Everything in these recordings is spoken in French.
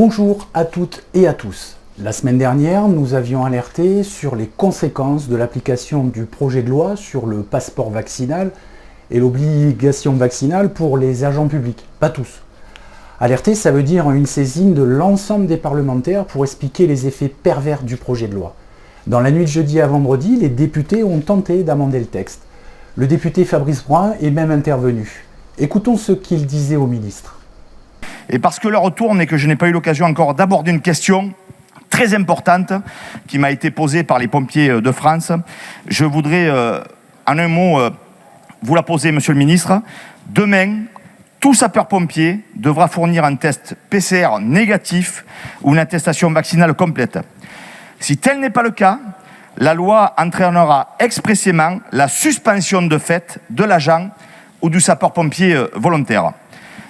Bonjour à toutes et à tous. La semaine dernière, nous avions alerté sur les conséquences de l'application du projet de loi sur le passeport vaccinal et l'obligation vaccinale pour les agents publics, pas tous. Alerter, ça veut dire une saisine de l'ensemble des parlementaires pour expliquer les effets pervers du projet de loi. Dans la nuit de jeudi à vendredi, les députés ont tenté d'amender le texte. Le député Fabrice Brun est même intervenu. Écoutons ce qu'il disait au ministre. Et parce que l'heure tourne et que je n'ai pas eu l'occasion encore d'aborder une question très importante qui m'a été posée par les pompiers de France, je voudrais en un mot vous la poser, monsieur le ministre. Demain, tout sapeur-pompier devra fournir un test PCR négatif ou une attestation vaccinale complète. Si tel n'est pas le cas, la loi entraînera expressément la suspension de fait de l'agent ou du sapeur-pompier volontaire.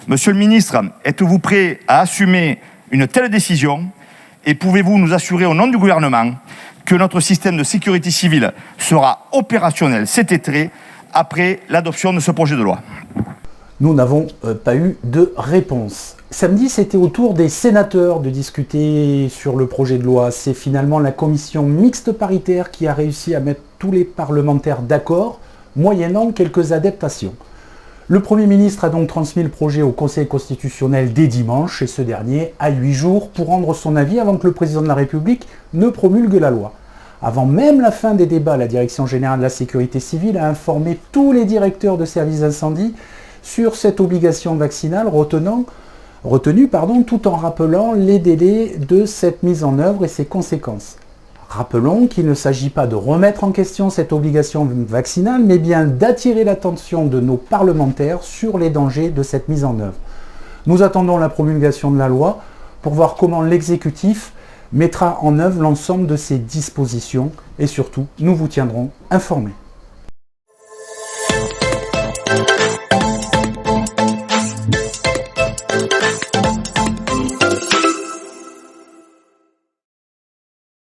Monsieur le ministre, êtes-vous prêt à assumer une telle décision et pouvez-vous nous assurer au nom du gouvernement que notre système de sécurité civile sera opérationnel cet été après l'adoption de ce projet de loi? Nous n'avons pas eu de réponse. Samedi, c'était au tour des sénateurs de discuter sur le projet de loi. C'est finalement la commission mixte paritaire qui a réussi à mettre tous les parlementaires d'accord, moyennant quelques adaptations. Le Premier ministre a donc transmis le projet au Conseil constitutionnel dès dimanche et ce dernier a 8 jours pour rendre son avis avant que le président de la République ne promulgue la loi. Avant même la fin des débats, la Direction générale de la sécurité civile a informé tous les directeurs de services d'incendie sur cette obligation vaccinale retenue tout en rappelant les délais de cette mise en œuvre et ses conséquences. Rappelons qu'il ne s'agit pas de remettre en question cette obligation vaccinale, mais bien d'attirer l'attention de nos parlementaires sur les dangers de cette mise en œuvre. Nous attendons la promulgation de la loi pour voir comment l'exécutif mettra en œuvre l'ensemble de ces dispositions et surtout, nous vous tiendrons informés.